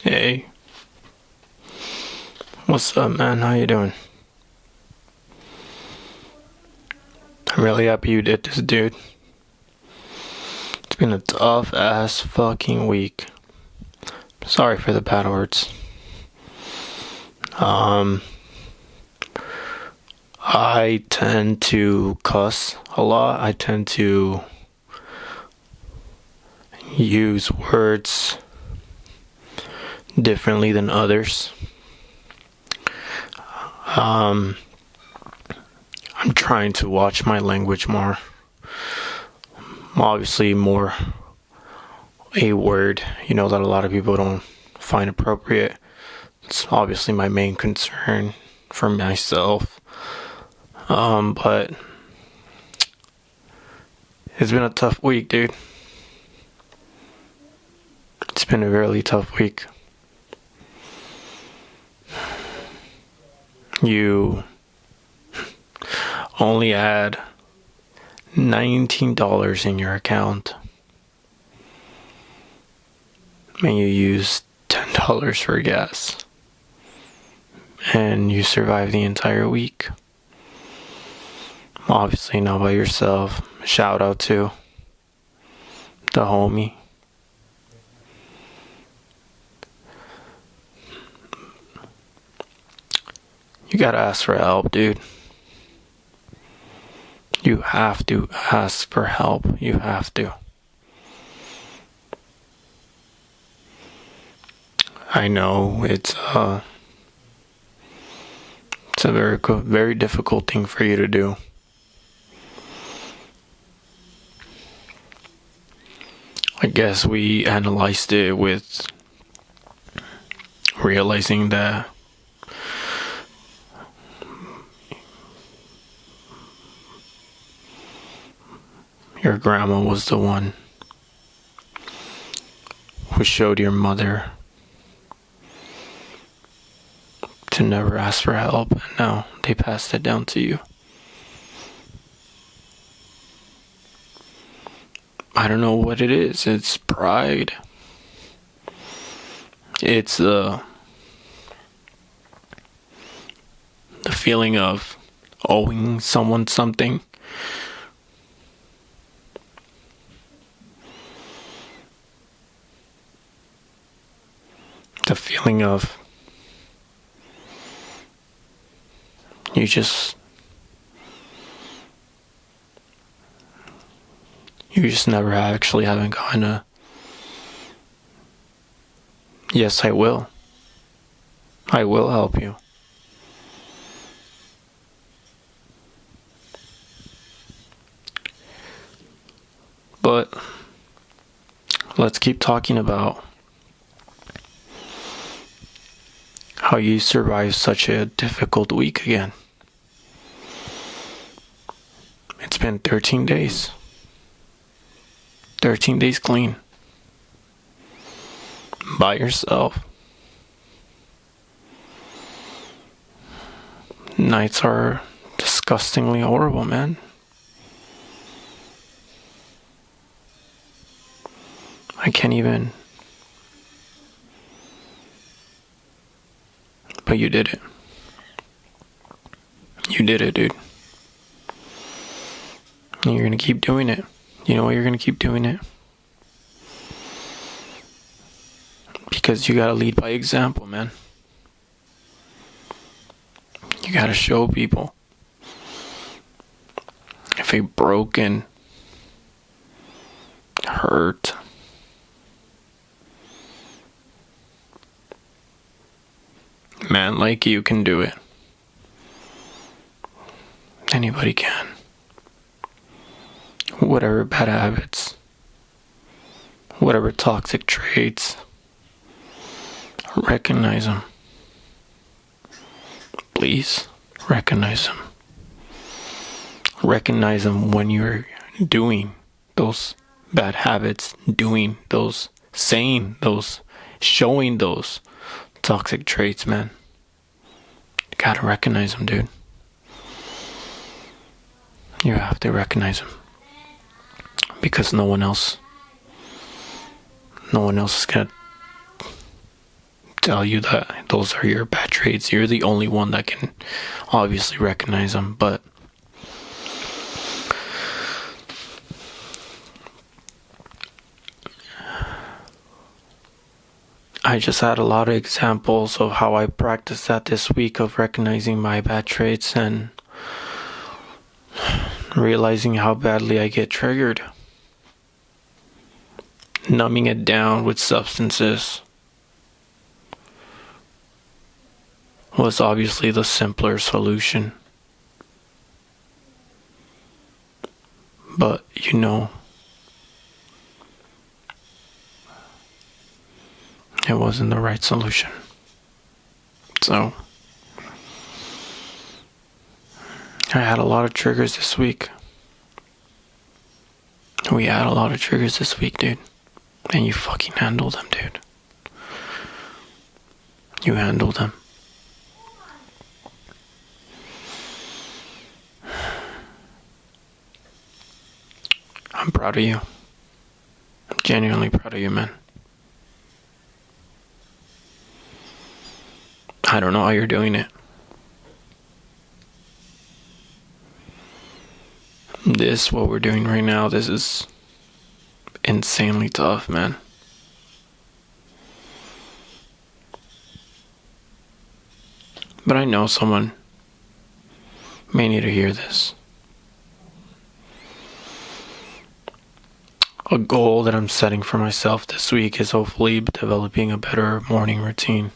Hey, what's up, man? How you doing? I'm really happy you did this, dude. It's been a tough ass fucking week. Sorry for the bad words. I tend to cuss a lot. I tend to use words differently than others. I'm trying to watch my language more. Obviously, more a word, that a lot of people don't find appropriate. It's obviously my main concern for myself. But it's been a tough week, dude. It's been a really tough week. You only had $19 in your account, and you used $10 for gas, and you survived the entire week. Obviously not by yourself. Shout out to the homie. You gotta ask for help, dude. You have to ask for help. You have to. I know it's a very difficult thing for you to do. I guess we analyzed it with realizing that your grandma was the one who showed your mother to never ask for help, and now they passed it down to you. I don't know what it is. It's pride. It's the feeling of owing someone something. The feeling of you just never actually haven't gotten a yes, I will help you. But let's keep talking about how you survived such a difficult week again. It's been 13 days. 13 days clean. By yourself. Nights are disgustingly horrible, man. I can't even. But you did it. You did it, dude. And you're gonna keep doing it. You know why you're gonna keep doing it? Because you gotta lead by example, man. You gotta show people. If a broken, hurt, man like you can do it, anybody can. Whatever bad habits, whatever toxic traits, recognize them. Please recognize them. Recognize them when you're doing those bad habits, doing those, saying those, showing those toxic traits, man. You gotta recognize them, dude. You have to recognize them. Because no one else is gonna tell you that those are your bad traits. You're the only one that can obviously recognize them, but I just had a lot of examples of how I practiced that this week, of recognizing my bad traits and realizing how badly I get triggered. Numbing it down with substances was obviously the simpler solution. But, it wasn't the right solution. So, I had a lot of triggers this week. We had a lot of triggers this week, dude. And you fucking handled them, dude. You handled them. I'm proud of you. I'm genuinely proud of you, man. I don't know how you're doing it. What we're doing right now, this is insanely tough, man. But I know someone may need to hear this. A goal that I'm setting for myself this week is hopefully developing a better morning routine.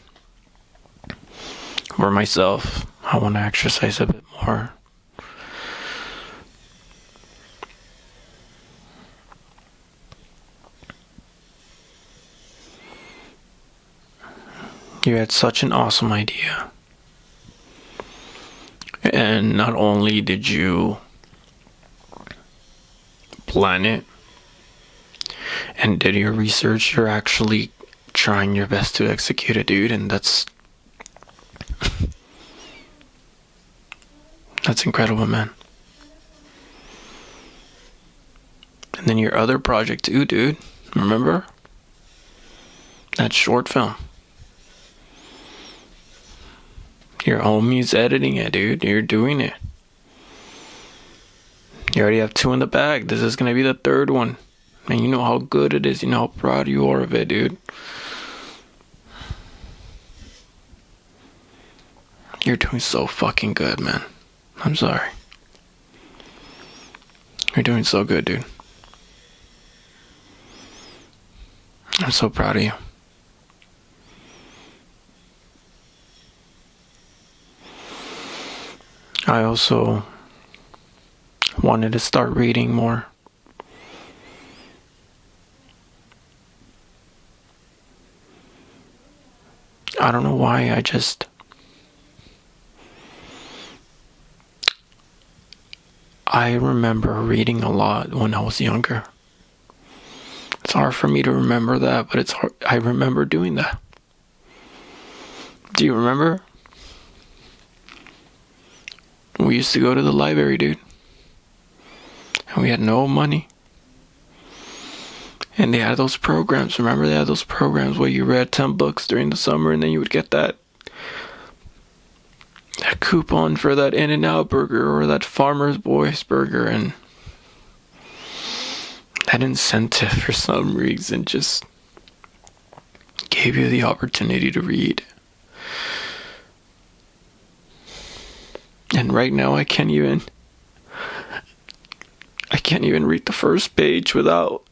For myself, I want to exercise a bit more. You had such an awesome idea. And not only did you plan it and did your research, you're actually trying your best to execute it, dude, and that's incredible, man. And then your other project too, dude. Remember? That short film. Your homie's editing it, dude. You're doing it. You already have 2 in the bag. This is gonna be the 3rd one. And you know how good it is. You know how proud you are of it, dude. You're doing so fucking good, man. I'm sorry. You're doing so good, dude. I'm so proud of you. I also wanted to start reading more. I don't know why, I remember reading a lot when I was younger. It's hard for me to remember that, but it's hard. I remember doing that. Do you remember? We used to go to the library, dude. And we had no money. And they had those programs. Remember, they had those programs where you read 10 books during the summer and then you would get that coupon for that In-N-Out burger or that Farmer's Boys burger, and that incentive for some reason just gave you the opportunity to read. And right now I can't even read the first page without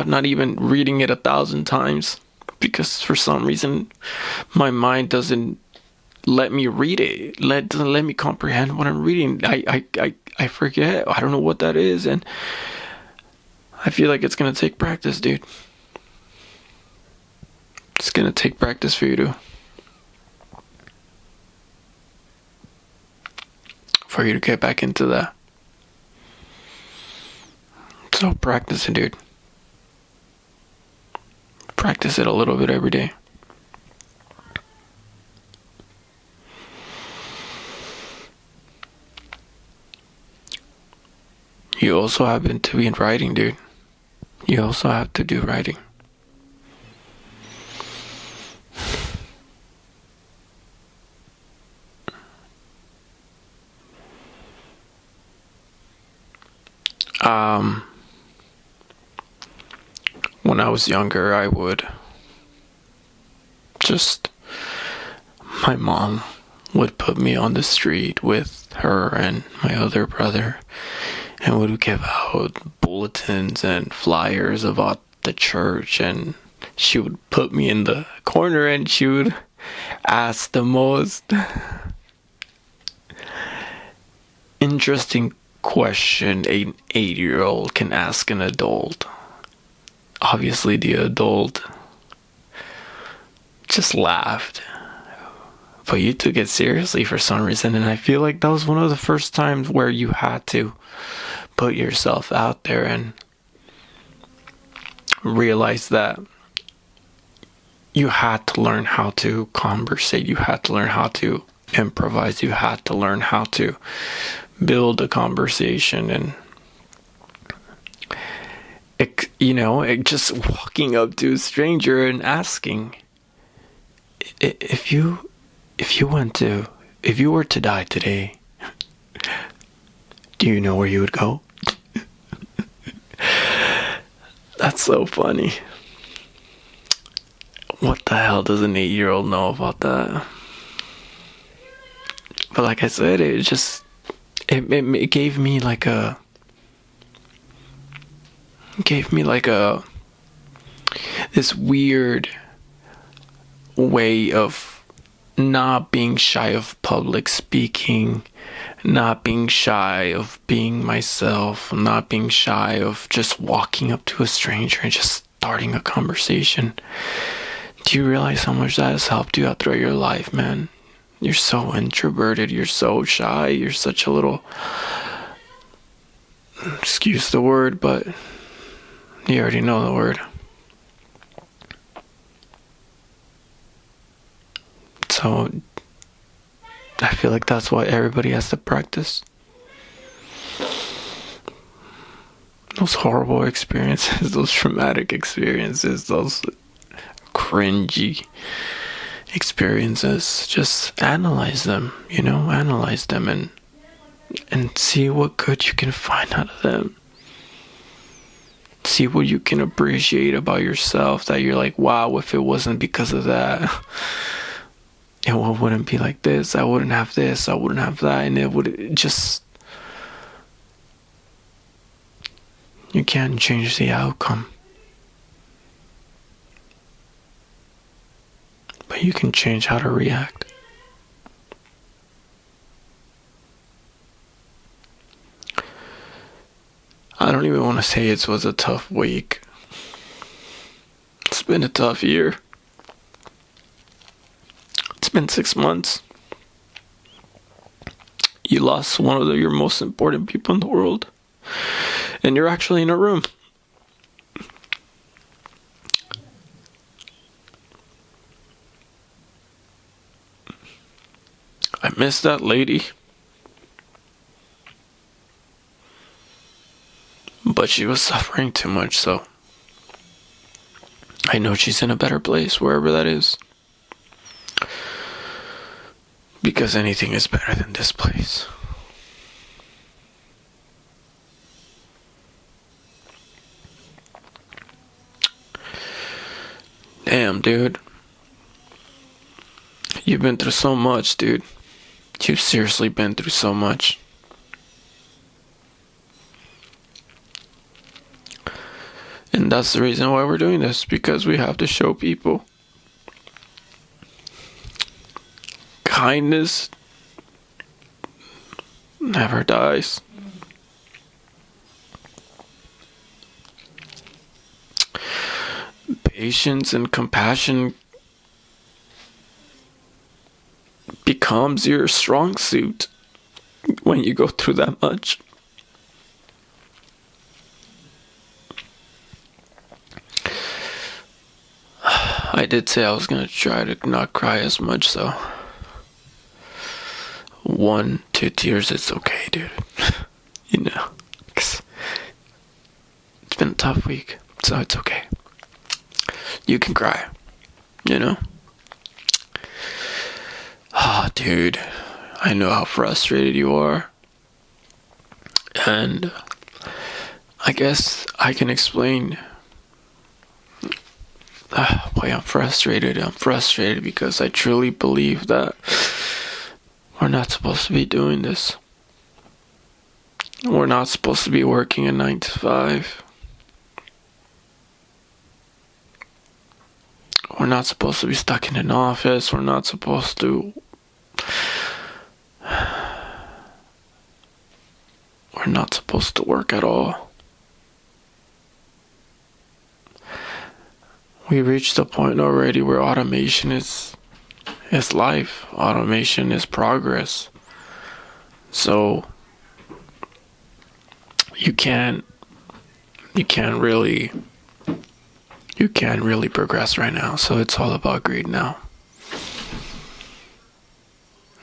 not even reading it 1,000 times, because for some reason my mind doesn't let me read it. Doesn't let me comprehend what I'm reading. I forget. I don't know what that is, and I feel like it's gonna take practice, dude. It's gonna take practice for you to get back into that. So practice it, dude. Practice it a little bit every day. You also happen to be in writing, dude. You also have to do writing. Um, when I was younger, I would just, my mom would put me on the street with her and my other brother, and would give out bulletins and flyers about the church, and she would put me in the corner and she would ask the most interesting question an 8-year-old can ask an adult. Obviously, the adult just laughed, but you took it seriously for some reason, and I feel like that was one of the first times where you had to put yourself out there and realize that you had to learn how to conversate, you had to learn how to improvise, you had to learn how to build a conversation. And it just walking up to a stranger and asking, if you were to die today, do you know where you would go? That's so funny. What the hell does an 8-year-old know about that? But like I said, it gave me like a this weird way of not being shy of public speaking, not being shy of being myself, not being shy of just walking up to a stranger and just starting a conversation. Do you realize how much that has helped you out throughout your life, man? You're so introverted, you're so shy, you're such a little, excuse the word, but you already know the word. So I feel like that's what everybody has to practice. Those horrible experiences, those traumatic experiences, those cringy experiences, just analyze them, and see what good you can find out of them. See what you can appreciate about yourself that you're like, wow, if it wasn't because of that, it wouldn't be like this, I wouldn't have this, I wouldn't have that, and it would just, you can't change the outcome, but you can change how to react. I don't even want to say it was a tough week. It's been a tough year. It's been 6 months. You lost one of your most important people in the world, and you're actually in a room. I miss that lady, but she was suffering too much, so I know she's in a better place, wherever that is, because anything is better than this place. Damn, dude. You've been through so much, dude. You've seriously been through so much. And that's the reason why we're doing this, because we have to show people kindness never dies. Patience and compassion becomes your strong suit when you go through that much. I did say I was going to try to not cry as much, so 1-2 tears, it's okay, dude. 'Cause it's been a tough week, so it's okay. You can cry, Ah, dude, I know how frustrated you are, and I guess I can explain why I'm frustrated. I'm frustrated because I truly believe that we're not supposed to be doing this. We're not supposed to be working a 9 to 5. We're not supposed to be stuck in an office. We're not supposed to... We're not supposed to work at all. We reached a point already where automation is life. Automation is progress. So you can't really progress right now. So it's all about greed now.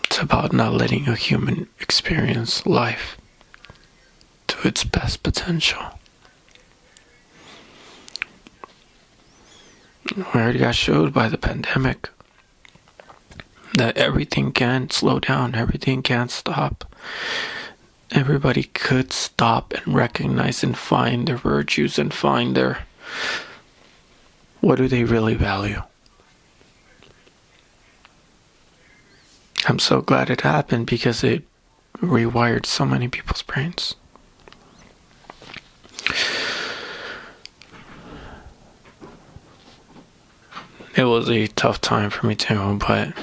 It's about not letting a human experience life to its best potential. We already got showed by the pandemic that everything can slow down, everything can stop. Everybody could stop and recognize and find their virtues and find their... what do they really value? I'm so glad it happened because it rewired so many people's brains. It was a tough time for me too, but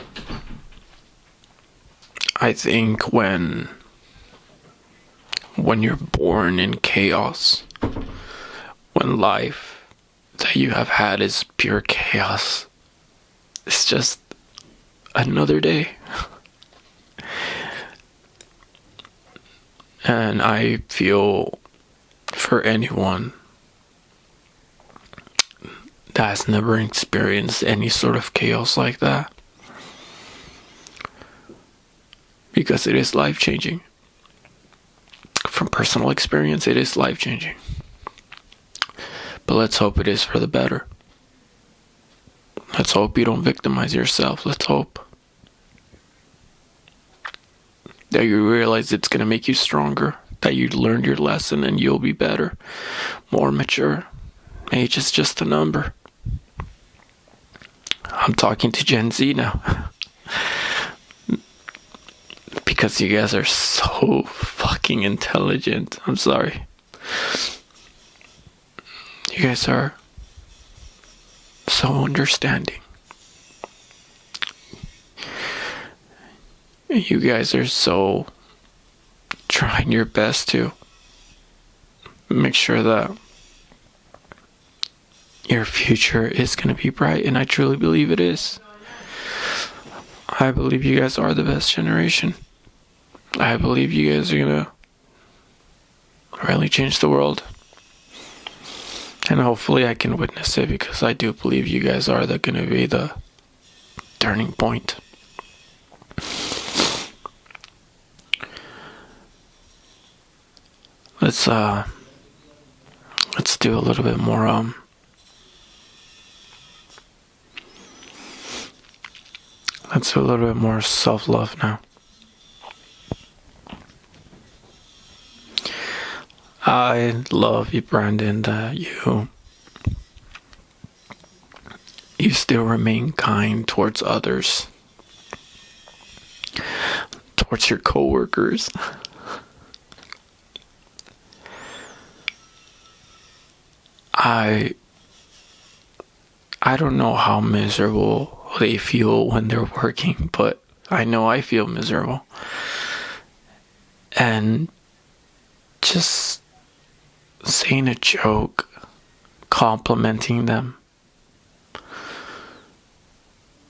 I think when you're born in chaos, when life that you have had is pure chaos, it's just another day. And I feel for anyone that has never experienced any sort of chaos like that, because it is life-changing. From personal experience, it is life-changing. But let's hope it is for the better. Let's hope you don't victimize yourself. Let's hope that you realize it's going to make you stronger, that you learned your lesson and you'll be better, more mature. Age is just a number. I'm talking to Gen Z now. Because you guys are so fucking intelligent. I'm sorry. You guys are so understanding. You guys are so trying your best to make sure that your future is going to be bright, and I truly believe it is. I believe you guys are the best generation. I believe you guys are going to really change the world. And hopefully I can witness it, because I do believe you guys are going to be the turning point. Let's do a little bit more let's do a little bit more self-love now. I love you, Brandon, that you still remain kind towards others, towards your coworkers. I don't know how miserable they feel when they're working, but I know I feel miserable. And just saying a joke, complimenting them,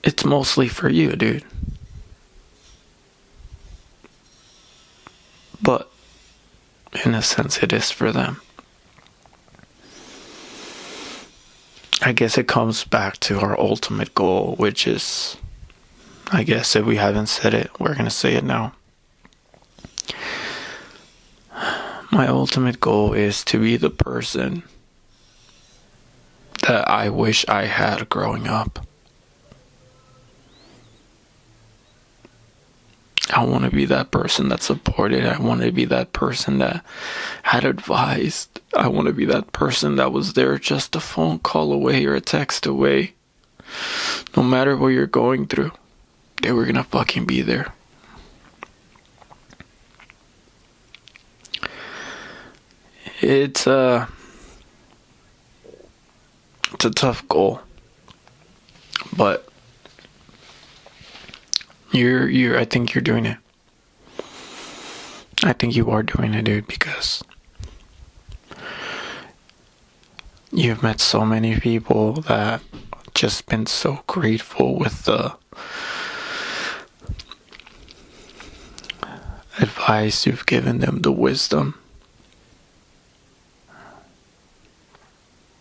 it's mostly for you, dude. But in a sense, it is for them. I guess it comes back to our ultimate goal, which is, I guess if we haven't said it, we're going to say it now. My ultimate goal is to be the person that I wish I had growing up. I want to be that person that supported. I want to be that person that had advised. I want to be that person that was there just a phone call away or a text away. No matter what you're going through, they were gonna fucking be there. It's a tough goal, but I think you're doing it. I think you are doing it, dude, because you've met so many people that just been so grateful with the advice you've given them, the wisdom